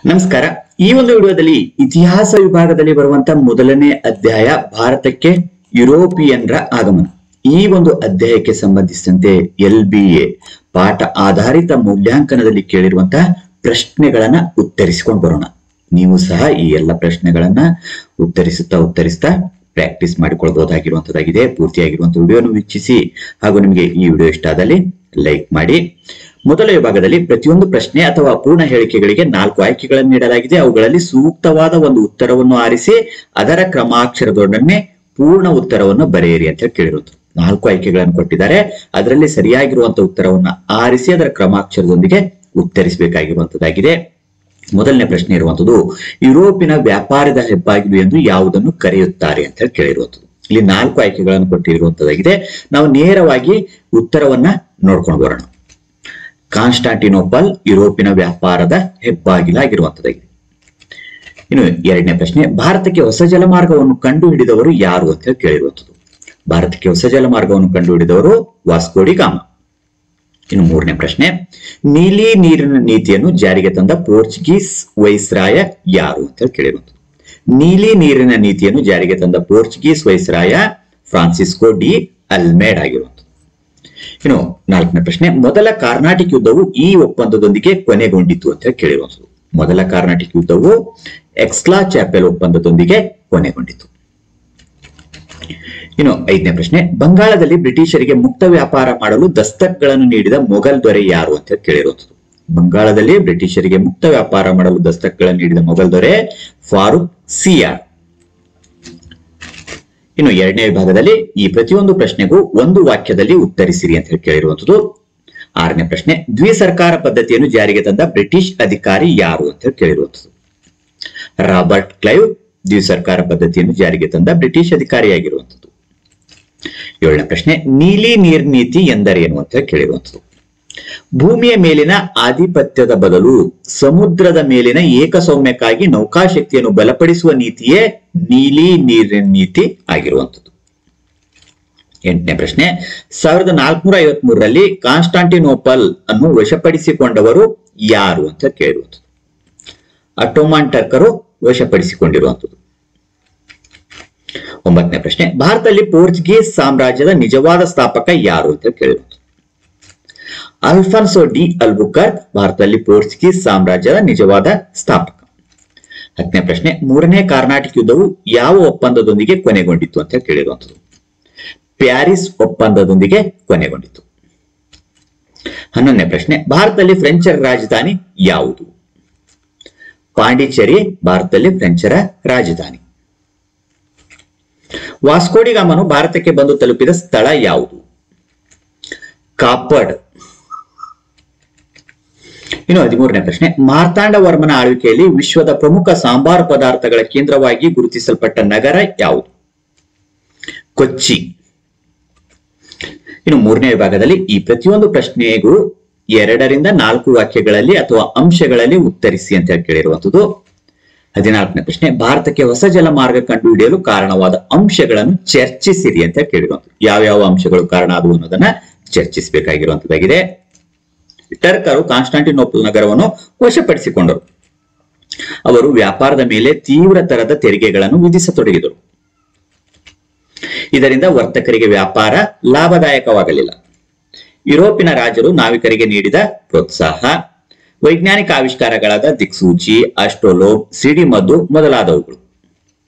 ನಮಸ್ಕಾರ. ಈ ಒಂದು ವಿಡಿಯೋದಲ್ಲಿ ಇತಿಹಾಸ ವಿಭಾಗದಲ್ಲಿ ಬರುವಂತ ಮೊದಲನೇ ಅಧ್ಯಾಯ ಭಾರತಕ್ಕೆ ಯುರೋಪಿಯನ್ರ ಆಗಮನ. ಈ ಒಂದು ಅಧ್ಯಾಯಕ್ಕೆ ಸಂಬಂಧಿಸಿದಂತೆ LBA ಪಾಠ ಆಧಾರಿತ ಮೂಲ್ಯಾಂಕನದಲ್ಲಿ ಕೇಳಿರುವಂತಹ ಪ್ರಶ್ನೆಗಳನ್ನ ಉತ್ತರಿಸಿಕೊಂಡು ಬರೋಣ. ನೀವು ಸಹ ಈ ಎಲ್ಲ ಪ್ರಶ್ನೆಗಳನ್ನ ಉತ್ತರಿಸ್ತಾ ಪ್ರಾಕ್ಟೀಸ್ ಮಾಡಿಕೊಳ್ಬಹುದಾಗಿರುವಂತದ್ದಾಗಿದೆ. ಪೂರ್ತಿಯಾಗಿರುವಂತಹ ವಿಡಿಯೋನು ವೀಕ್ಷಿಸಿ ಹಾಗೂ ನಿಮಗೆ ಈ ವಿಡಿಯೋ ಇಷ್ಟ ಆದಲ್ಲಿ ಲೈಕ್ ಮಾಡಿ. ಮೊದಲ ವಿಭಾಗದಲ್ಲಿ ಪ್ರತಿಯೊಂದು ಪ್ರಶ್ನೆ ಅಥವಾ ಪೂರ್ಣ ಹೇಳಿಕೆಗಳಿಗೆ 4 ಆಯ್ಕೆಗಳನ್ನು ನೀಡಲಾಗಿದೆ. ಅವುಗಳಲ್ಲಿ ಸೂಕ್ತವಾದ ಒಂದು ಉತ್ತರವನ್ನು ಆರಿಸಿ ಅದರ ಕ್ರಮಾಕ್ಷರದೊಡನೆ ಪೂರ್ಣ ಉತ್ತರವನ್ನು ಬರೆಯಿರಿ ಅಂತ ಕೇಳಿರುವುದು. 4 ಆಯ್ಕೆಗಳನ್ನು ಕೊಟ್ಟಿದ್ದಾರೆ. ಅದರಲ್ಲಿ ಸರಿಯಾಗಿರುವಂತಹ ಉತ್ತರವನ್ನು ಆರಿಸಿ ಅದರ ಕ್ರಮಾಕ್ಷರದೊಂದಿಗೆ ಉತ್ತರಿಸಬೇಕಾಗಿರುವಂತದ್ದಾಗಿದೆ. ಮೊದಲನೇ ಪ್ರಶ್ನೆ ಇರುವಂತದ್ದು, ಯುರೋಪಿನ ವ್ಯಾಪಾರದ ಹೆಬ್ಬಾಗಿಲು ಎಂದು ಯಾವುದನ್ನು ಕರೆಯುತ್ತಾರೆ ಅಂತ ಕೇಳಿರುವಂತದ್ದು. ಇಲ್ಲಿ 4 ಆಯ್ಕೆಗಳನ್ನು ಕೊಟ್ಟಿರುವಂತದ್ದಾಗಿದೆ. ನಾವು ನೇರವಾಗಿ ಉತ್ತರವನ್ನ ನೋಡ್ಕೊಂಡು ಬರೋಣ. ಕಾನ್ಸ್ಟಾಂಟಿನೋಪಲ್ ಯುರೋಪಿನ ವ್ಯಾಪಾರದ ಹೆಬ್ಬಾಗಿಲಾಗಿರುವಂತದ್ದಾಗಿದೆ. ಇನ್ನು ಎರಡನೇ ಪ್ರಶ್ನೆ, ಭಾರತಕ್ಕೆ ಹೊಸ ಜಲಮಾರ್ಗವನ್ನು ಕಂಡು ಹಿಡಿದವರು ಯಾರು ಅಂತ ಕೇಳಿರುವಂತದ್ದು. ಭಾರತಕ್ಕೆ ಹೊಸ ಜಲಮಾರ್ಗವನ್ನು ಕಂಡು ಹಿಡಿದವರು ವಾಸ್ಕೋ ಡಿ ಗಾಮ. ಇನ್ನು ಮೂರನೇ ಪ್ರಶ್ನೆ, ನೀಲಿ ನೀರಿನ ನೀತಿಯನ್ನು ಜಾರಿಗೆ ತಂದ ಪೋರ್ಚುಗೀಸ್ ವೈಸ್ರಾಯ ಯಾರು ಅಂತ ಕೇಳಿರುವಂತದ್ದು. ನೀಲಿ ನೀರಿನ ನೀತಿಯನ್ನು ಜಾರಿಗೆ ತಂದ ಪೋರ್ಚುಗೀಸ್ ವೈಸ್ರಾಯ ಫ್ರಾನ್ಸಿಸ್ಕೋ ಡಿ ಅಲ್ಮೇಡ್ ಆಗಿರುವಂತದ್ದು. ಇನ್ನು ನಾಲ್ಕನೇ ಪ್ರಶ್ನೆ, ಮೊದಲ ಕಾರ್ನಾಟಿಕ್ ಯುದ್ಧವು ಈ ಒಪ್ಪಂದದೊಂದಿಗೆ ಕೊನೆಗೊಂಡಿತು ಅಂತ ಕೇಳಿರುವಂತದ್ದು. ಮೊದಲ ಕಾರ್ನಾಟಿಕ್ ಯುದ್ಧವು ಎಕ್ಸ್ಲಾ ಚಾಪೆಲ್ ಒಪ್ಪಂದದೊಂದಿಗೆ ಕೊನೆಗೊಂಡಿತು. ಇನ್ನು ಐದನೇ ಪ್ರಶ್ನೆ, ಬಂಗಾಳದಲ್ಲಿ ಬ್ರಿಟಿಷರಿಗೆ ಮುಕ್ತ ವ್ಯಾಪಾರ ಮಾಡಲು ದಸ್ತಕ್ಗಳನ್ನು ನೀಡಿದ ಮೊಘಲ್ ದೊರೆ ಯಾರು ಅಂತ ಕೇಳಿರುವಂತದ್ದು. ಬಂಗಾಳದಲ್ಲಿ ಬ್ರಿಟಿಷರಿಗೆ ಮುಕ್ತ ವ್ಯಾಪಾರ ಮಾಡಲು ದಸ್ತಕ್ಗಳನ್ನು ನೀಡಿದ ಮೊಘಲ್ ದೊರೆ ಫಾರೂಕ್ ಸಿಯಾರ್. ಇನ್ನು ಎರಡನೇ ವಿಭಾಗದಲ್ಲಿ ಈ ಪ್ರತಿಯೊಂದು ಪ್ರಶ್ನೆಗೂ ಒಂದು ವಾಕ್ಯದಲ್ಲಿ ಉತ್ತರಿಸಿರಿ ಅಂತ ಹೇಳಿ ಕೇಳಿರುವಂತದ್ದು. ಆರನೇ ಪ್ರಶ್ನೆ, ದ್ವಿಸರ್ಕಾರ ಪದ್ಧತಿಯನ್ನು ಜಾರಿಗೆ ತಂದ ಬ್ರಿಟಿಷ್ ಅಧಿಕಾರಿ ಯಾರು ಅಂತ ಹೇಳಿ ಕೇಳಿರುವಂತದ್ದು. ರಾಬರ್ಟ್ ಕ್ಲೈವ್ ದ್ವಿಸರ್ಕಾರ ಪದ್ಧತಿಯನ್ನು ಜಾರಿಗೆ ತಂದ ಬ್ರಿಟಿಷ್ ಅಧಿಕಾರಿಯಾಗಿರುವಂತದ್ದು. ಏಳನೇ ಪ್ರಶ್ನೆ, ನೀಲಿ ನೀರ್ ನೀತಿ ಎಂದರೇನು ಅಂತ ಹೇಳಿ ಕೇಳಿರುವಂತದ್ದು. ಭೂಮಿಯ ಮೇಲಿನ ಆಧಿಪತ್ಯದ ಬದಲು ಸಮುದ್ರದ ಮೇಲಿನ ಏಕಸೌಮ್ಯಕ್ಕಾಗಿ ನೌಕಾಶಕ್ತಿಯನ್ನು ಬಲಪಡಿಸುವ ನೀತಿಯೇ ನೀಲಿ ನೀರಿನ ನೀತಿ ಆಗಿರುವಂತದ್ದು. ಎಂಟನೇ ಪ್ರಶ್ನೆ, 1453ರಲ್ಲಿ ಕಾನ್ಸ್ಟಾಂಟಿನೋಪಲ್ ಅನ್ನು ವಶಪಡಿಸಿಕೊಂಡವರು ಯಾರು ಅಂತ ಕೇಳಿರುವಂತದ್ದು. ಅಟೋಮನ್ ಟರ್ಕರು ವಶಪಡಿಸಿಕೊಂಡಿರುವಂತದ್ದು. ಒಂಬತ್ತನೇ ಪ್ರಶ್ನೆ, ಭಾರತದಲ್ಲಿ ಪೋರ್ಚುಗೀಸ್ ಸಾಮ್ರಾಜ್ಯದ ನಿಜವಾದ ಸ್ಥಾಪಕ ಯಾರು ಅಂತ ಕೇಳಿರುವಂತದ್ದು. ಅಲ್ಫಾನ್ಸೋ ಡಿ ಅಲ್ಬುಕರ್ಕ್ ಭಾರತದಲ್ಲಿ ಪೋರ್ಚುಗೀಸ್ ಸಾಮ್ರಾಜ್ಯದ ನಿಜವಾದ ಸ್ಥಾಪಕ. 10ನೇ ಪ್ರಶ್ನೆ, ಮೂರನೇ ಕಾರ್ನಾಟಿಕ್ ಯುದ್ಧವು ಯಾವ ಒಪ್ಪಂದದೊಂದಿಗೆ ಕೊನೆಗೊಂಡಿತು ಅಂತ ಕೇಳಿರುವಂತದ್ದು. ಪ್ಯಾರಿಸ್ ಒಪ್ಪಂದದೊಂದಿಗೆ ಕೊನೆಗೊಂಡಿತು. 11ನೇ ಪ್ರಶ್ನೆ, ಭಾರತದಲ್ಲಿ ಫ್ರೆಂಚರ ರಾಜಧಾನಿ ಯಾವುದು? ಪಾಂಡಿಚೇರಿ ಭಾರತದಲ್ಲಿ ಫ್ರೆಂಚರ ರಾಜಧಾನಿ. ವಾಸ್ಕೋ ಡಿ ಗಾಮನು ಭಾರತಕ್ಕೆ ಬಂದು ತಲುಪಿದ ಸ್ಥಳ ಯಾವುದು? ಕಾಪಡ್. ಇನ್ನು 13ನೇ ಪ್ರಶ್ನೆ, ಮಾರ್ತಾಂಡ ವರ್ಮನ ಆಳ್ವಿಕೆಯಲ್ಲಿ ವಿಶ್ವದ ಪ್ರಮುಖ ಸಾಂಬಾರು ಪದಾರ್ಥಗಳ ಕೇಂದ್ರವಾಗಿ ಗುರುತಿಸಲ್ಪಟ್ಟ ನಗರ ಯಾವುದು? ಕೊಚ್ಚಿ. ಇನ್ನು ಮೂರನೇ ವಿಭಾಗದಲ್ಲಿ ಈ ಪ್ರತಿಯೊಂದು ಪ್ರಶ್ನೆಗೂ 2ರಿಂದ 4 ವಾಕ್ಯಗಳಲ್ಲಿ ಅಥವಾ ಅಂಶಗಳಲ್ಲಿ ಉತ್ತರಿಸಿ ಅಂತ ಕೇಳಿರುವಂತದ್ದು. 14ನೇ ಪ್ರಶ್ನೆ, ಭಾರತಕ್ಕೆ ಹೊಸ ಜಲಮಾರ್ಗ ಕಂಡುಹಿಡಿಯಲು ಕಾರಣವಾದ ಅಂಶಗಳನ್ನು ಚರ್ಚಿಸಿರಿ ಅಂತ ಕೇಳಿರುವಂತದ್ದು. ಯಾವ್ಯಾವ ಅಂಶಗಳು ಕಾರಣ ಆದವು ಅನ್ನೋದನ್ನ ಚರ್ಚಿಸಬೇಕಾಗಿರುವಂತದ್ದಾಗಿದೆ. ಟರ್ಕರು ಕಾನ್ಸ್ಟಾಂಟಿನೋಪಲ್ ನಗರವನ್ನು ವಶಪಡಿಸಿಕೊಂಡರು. ಅವರು ವ್ಯಾಪಾರದ ಮೇಲೆ ತೀವ್ರ ತರದ ತೆರಿಗೆಗಳನ್ನು ವಿಧಿಸತೊಡಗಿದರು. ಇದರಿಂದ ವರ್ತಕರಿಗೆ ವ್ಯಾಪಾರ ಲಾಭದಾಯಕವಾಗಲಿಲ್ಲ. ಯುರೋಪಿನ ರಾಜರು ನಾವಿಕರಿಗೆ ನೀಡಿದ ಪ್ರೋತ್ಸಾಹ, ವೈಜ್ಞಾನಿಕ ಆವಿಷ್ಕಾರಗಳಾದ ದಿಕ್ಸೂಚಿ, ಅಸ್ಟ್ರೋಲೋಬ್, ಸಿಡಿಮದ್ದು ಮೊದಲಾದವುಗಳು.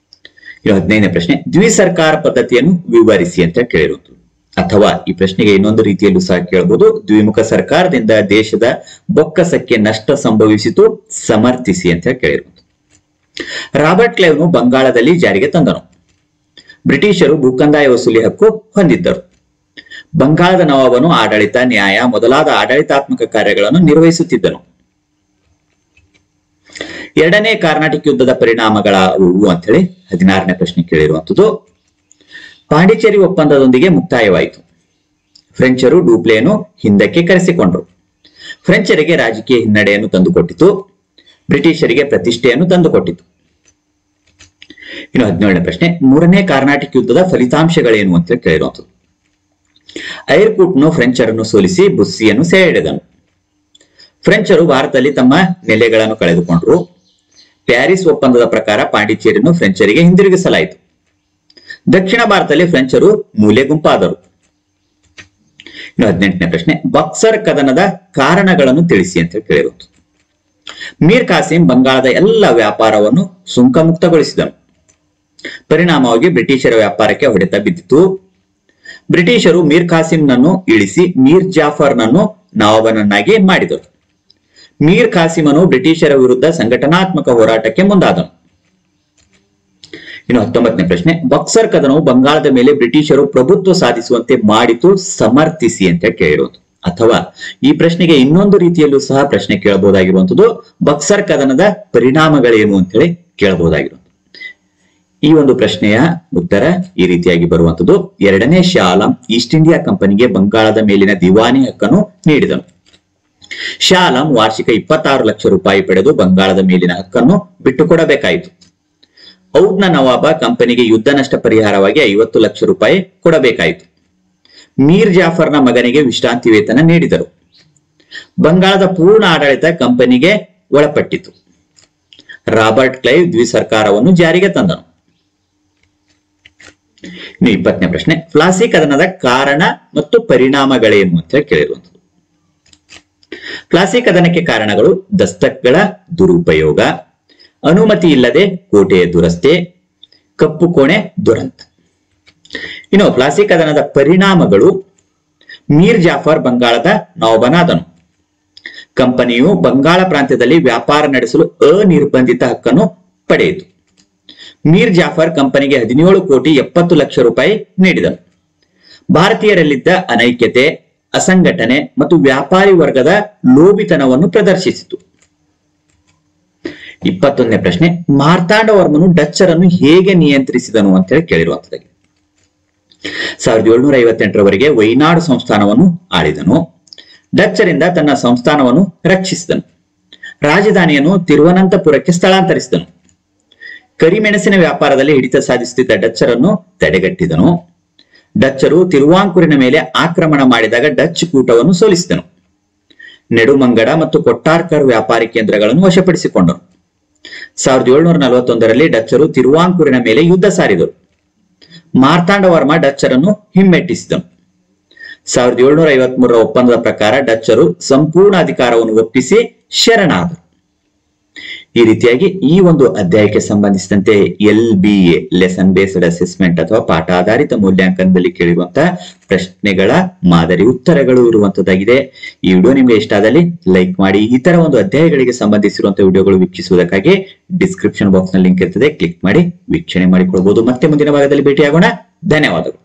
15ನೇ ಪ್ರಶ್ನೆ, ದ್ವಿಸರ್ಕಾರ ಪದ್ಧತಿಯನ್ನು ವಿವರಿಸಿ ಅಂತ ಕೇಳಿರುವುದು. ಅಥವಾ ಈ ಪ್ರಶ್ನೆಗೆ ಇನ್ನೊಂದು ರೀತಿಯಲ್ಲೂ ಸಹ ಕೇಳಬಹುದು, ದ್ವಿಮುಖ ಸರ್ಕಾರದಿಂದ ದೇಶದ ಬೊಕ್ಕಸಕ್ಕೆ ನಷ್ಟ ಸಂಭವಿಸಿತು, ಸಮರ್ಥಿಸಿ ಅಂತ ಕೇಳಿರುವುದು. ರಾಬರ್ಟ್ ಕ್ಲೈವ್ನು ಬಂಗಾಳದಲ್ಲಿ ಜಾರಿಗೆ ತಂದನು. ಬ್ರಿಟಿಷರು ಭೂಕಂದಾಯ ವಸೂಲಿ ಹಕ್ಕು ಹೊಂದಿದ್ದರು. ಬಂಗಾಳದ ನವಾಬನು ಆಡಳಿತ, ನ್ಯಾಯ ಮೊದಲಾದ ಆಡಳಿತಾತ್ಮಕ ಕಾರ್ಯಗಳನ್ನು ನಿರ್ವಹಿಸುತ್ತಿದ್ದನು. ಎರಡನೇ ಕಾರ್ನಾಟಿಕ್ ಯುದ್ಧದ ಪರಿಣಾಮಗಳಾವುವು ಅಂತ ಹೇಳಿ 16ನೇ ಪ್ರಶ್ನೆ ಕೇಳಿರುವಂತದ್ದು. ಪಾಂಡಿಚೇರಿ ಒಪ್ಪಂದದೊಂದಿಗೆ ಮುಕ್ತಾಯವಾಯಿತು. ಫ್ರೆಂಚರು ಡೂಪ್ಲೆಯನ್ನು ಹಿಂದಕ್ಕೆ ಕರೆಸಿಕೊಂಡರು. ಫ್ರೆಂಚರಿಗೆ ರಾಜಕೀಯ ಹಿನ್ನಡೆಯನ್ನು ತಂದುಕೊಟ್ಟಿತು, ಬ್ರಿಟಿಷರಿಗೆ ಪ್ರತಿಷ್ಠೆಯನ್ನು ತಂದುಕೊಟ್ಟಿತು. ಇನ್ನು 17ನೇ ಪ್ರಶ್ನೆ, ಮೂರನೇ ಕಾರ್ನಾಟಿಕ್ ಯುದ್ಧದ ಫಲಿತಾಂಶಗಳೇನು ಅಂತ ಕೇಳಿರುವಂತದ್ದು. ಐರ್ಕೂಟ್ನು ಫ್ರೆಂಚರನ್ನು ಸೋಲಿಸಿ ಬುಸ್ಸಿಯನ್ನು ಸೆರೆ ಹಿಡಿದನು. ಫ್ರೆಂಚರು ಭಾರತದಲ್ಲಿ ತಮ್ಮ ನೆಲೆಗಳನ್ನು ಕಳೆದುಕೊಂಡರು. ಪ್ಯಾರಿಸ್ ಒಪ್ಪಂದದ ಪ್ರಕಾರ ಪಾಂಡಿಚೇರಿಯನ್ನು ಫ್ರೆಂಚರಿಗೆ ಹಿಂದಿರುಗಿಸಲಾಯಿತು. ದಕ್ಷಿಣ ಭಾರತದಲ್ಲಿ ಫ್ರೆಂಚರು ಮೂಲೆ ಗುಂಪಾದರು. ಇನ್ನು 18ನೇ ಪ್ರಶ್ನೆ, ಬಕ್ಸರ್ ಕದನದ ಕಾರಣಗಳನ್ನು ತಿಳಿಸಿ ಅಂತ ಕೇಳಿರುವುದು. ಮೀರ್ ಕಾಸಿಂ ಬಂಗಾಳದ ಎಲ್ಲ ವ್ಯಾಪಾರವನ್ನು ಸುಂಕ ಮುಕ್ತಗೊಳಿಸಿದನು. ಪರಿಣಾಮವಾಗಿ ಬ್ರಿಟಿಷರ ವ್ಯಾಪಾರಕ್ಕೆ ಹೊಡೆತ ಬಿದ್ದಿತು. ಬ್ರಿಟಿಷರು ಮೀರ್ ಕಾಸಿಂನನ್ನು ಇಳಿಸಿ ಮೀರ್ ಜಾಫರ್ನನ್ನು ನವಾಬನನ್ನಾಗಿ ಮಾಡಿದರು. ಮೀರ್ ಕಾಸಿಮನು ಬ್ರಿಟಿಷರ ವಿರುದ್ಧ ಸಂಘಟನಾತ್ಮಕ ಹೋರಾಟಕ್ಕೆ ಮುಂದಾದನು. ಇನ್ನು 19ನೇ ಪ್ರಶ್ನೆ, ಬಕ್ಸರ್ ಕದನವು ಬಂಗಾಳದ ಮೇಲೆ ಬ್ರಿಟಿಷರು ಪ್ರಭುತ್ವ ಸಾಧಿಸುವಂತೆ ಮಾಡಿತು, ಸಮರ್ಥಿಸಿ ಅಂತ ಕೇಳಿರೋದು. ಅಥವಾ ಈ ಪ್ರಶ್ನೆಗೆ ಇನ್ನೊಂದು ರೀತಿಯಲ್ಲೂ ಸಹ ಪ್ರಶ್ನೆ ಕೇಳಬಹುದಾಗಿರುವಂತದ್ದು, ಬಕ್ಸರ್ ಕದನದ ಪರಿಣಾಮಗಳೇನು ಅಂತ ಹೇಳಿ ಕೇಳಬಹುದಾಗಿರುವಂತದ್ದು. ಈ ಒಂದು ಪ್ರಶ್ನೆಯ ಉತ್ತರ ಈ ರೀತಿಯಾಗಿ ಬರುವಂತದ್ದು. 2ನೇ ಶಾ ಆಲಂ ಈಸ್ಟ್ ಇಂಡಿಯಾ ಕಂಪನಿಗೆ ಬಂಗಾಳದ ಮೇಲಿನ ದಿವಾನಿ ಹಕ್ಕನ್ನು ನೀಡಿದನು. ಶಾ ಆಲಂ ವಾರ್ಷಿಕ 26 ಲಕ್ಷ ರೂಪಾಯಿ ಪಡೆದು ಬಂಗಾಳದ ಮೇಲಿನ ಹಕ್ಕನ್ನು ಬಿಟ್ಟುಕೊಡಬೇಕಾಯಿತು. ಔಡ್ನ ನವಾಬ ಕಂಪನಿಗೆ ಯುದ್ಧ ನಷ್ಟ ಪರಿಹಾರವಾಗಿ 50 ಲಕ್ಷ ರೂಪಾಯಿ ಕೊಡಬೇಕಾಯಿತು. ಮೀರ್ ಜಾಫರ್ನ ಮಗನಿಗೆ ವಿಶ್ರಾಂತಿ ವೇತನ ನೀಡಿದರು. ಬಂಗಾಳದ ಪೂರ್ಣ ಆಡಳಿತ ಕಂಪನಿಗೆ ಒಳಪಟ್ಟಿತು. ರಾಬರ್ಟ್ ಕ್ಲೈವ್ ದ್ವಿಸರ್ಕಾರವನ್ನು ಜಾರಿಗೆ ತಂದನು. ಇನ್ನು 20ನೇ ಪ್ರಶ್ನೆ, ಪ್ಲಾಸಿ ಕದನದ ಕಾರಣ ಮತ್ತು ಪರಿಣಾಮಗಳೇನು ಅಂತ ಕೇಳಿರುವಂತದ್ದು. ಪ್ಲಾಸಿ ಕದನಕ್ಕೆ ಕಾರಣಗಳು ದಸ್ತಕ್ಗಳ ದುರುಪಯೋಗ, ಅನುಮತಿ ಇಲ್ಲದೆ ಕೋಟೆಯ ದುರಸ್ತಿ, ಕಪ್ಪು ಕೋಣೆ ದುರಂತ. ಇನ್ನು ಪ್ಲಾಸಿ ಕದನದ ಪರಿಣಾಮಗಳು, ಮೀರ್ ಜಾಫರ್ ಬಂಗಾಳದ ನವಾಬನಾದನು. ಕಂಪನಿಯು ಬಂಗಾಳ ಪ್ರಾಂತ್ಯದಲ್ಲಿ ವ್ಯಾಪಾರ ನಡೆಸಲು ಅನಿರ್ಬಂಧಿತ ಹಕ್ಕನ್ನು ಪಡೆಯಿತು. ಮೀರ್ ಜಾಫರ್ ಕಂಪನಿಗೆ 17 ಕೋಟಿ 70 ಲಕ್ಷ ರೂಪಾಯಿ ನೀಡಿದನು. ಭಾರತೀಯರಲ್ಲಿದ್ದ ಅನೈಕ್ಯತೆ, ಅಸಂಘಟನೆ ಮತ್ತು ವ್ಯಾಪಾರಿ ವರ್ಗದ ಲೋಭಿತನವನ್ನು ಪ್ರದರ್ಶಿಸಿತು. 21ನೇ ಪ್ರಶ್ನೆ, ಮಾರ್ತಾಂಡವರ್ಮನು ಡಚ್ಚರನ್ನು ಹೇಗೆ ನಿಯಂತ್ರಿಸಿದನು ಅಂತ ಹೇಳಿ ಕೇಳಿರುವಂತದ್ದು. 1758ರವರೆಗೆ ವೈನಾಡು ಸಂಸ್ಥಾನವನ್ನು ಆಳಿದನು. ಡಚ್ಚರಿಂದ ತನ್ನ ಸಂಸ್ಥಾನವನ್ನು ರಕ್ಷಿಸಿದನು. ರಾಜಧಾನಿಯನ್ನು ತಿರುವನಂತಪುರಕ್ಕೆ ಸ್ಥಳಾಂತರಿಸಿದನು. ಕರಿಮೆಣಸಿನ ವ್ಯಾಪಾರದಲ್ಲಿ ಹಿಡಿತ ಸಾಧಿಸುತ್ತಿದ್ದ ಡಚ್ಚರನ್ನು ತಡೆಗಟ್ಟಿದನು. ಡಚ್ಚರು ತಿರುವಾಂಕೂರಿನ ಮೇಲೆ ಆಕ್ರಮಣ ಮಾಡಿದಾಗ ಡಚ್ ಕೂಟವನ್ನು ಸೋಲಿಸಿದನು. ನೆಡುಮಂಗಡ ಮತ್ತು ಕೊಟ್ಟಾರ್ಕರ್ ವ್ಯಾಪಾರಿ ಕೇಂದ್ರಗಳನ್ನು ವಶಪಡಿಸಿಕೊಂಡನು. 1741ರಲ್ಲಿ ಡಚ್ಚರು ತಿರುವಾಂಕೂರಿನ ಮೇಲೆ ಯುದ್ಧ ಸಾರಿದರು. ಮಾರ್ತಾಂಡವರ್ಮ ಡಚ್ಚರನ್ನು ಹಿಮ್ಮೆಟ್ಟಿಸಿದನು. 1753ರ ಒಪ್ಪಂದದ ಪ್ರಕಾರ ಡಚ್ಚರು ಸಂಪೂರ್ಣ ಅಧಿಕಾರವನ್ನು ಒಪ್ಪಿಸಿ ಶರಣಾದರು. ಈ ರೀತಿಯಾಗಿ ಈ ಒಂದು ಅಧ್ಯಾಯಕ್ಕೆ ಸಂಬಂಧಿಸಿದಂತೆ LBA ಲೆಸನ್ ಬೇಸ್ಡ್ ಅಸೆಸ್ಮೆಂಟ್ ಅಥವಾ ಪಾಠ ಆಧಾರಿತ ಮೂಲ್ಯಾಂಕನದಲ್ಲಿ ಕೇಳಿರುವಂತಹ ಪ್ರಶ್ನೆಗಳ ಮಾದರಿ ಉತ್ತರಗಳು ಇರುವಂತದ್ದಾಗಿದೆ. ಈ ವಿಡಿಯೋ ನಿಮಗೆ ಇಷ್ಟ ಆದಲ್ಲಿ ಲೈಕ್ ಮಾಡಿ. ಈ ತರ ಒಂದು ಅಧ್ಯಾಯಗಳಿಗೆ ಸಂಬಂಧಿಸಿರುವಂತಹ ವಿಡಿಯೋಗಳು ವೀಕ್ಷಿಸುವುದಕ್ಕಾಗಿ ಡಿಸ್ಕ್ರಿಪ್ಷನ್ ಬಾಕ್ಸ್ ನಲ್ಲಿ ಲಿಂಕ್ ಇರ್ತದೆ, ಕ್ಲಿಕ್ ಮಾಡಿ ವೀಕ್ಷಣೆ ಮಾಡಿಕೊಳ್ಬಹುದು. ಮತ್ತೆ ಮುಂದಿನ ಭಾಗದಲ್ಲಿ ಭೇಟಿಯಾಗೋಣ. ಧನ್ಯವಾದಗಳು.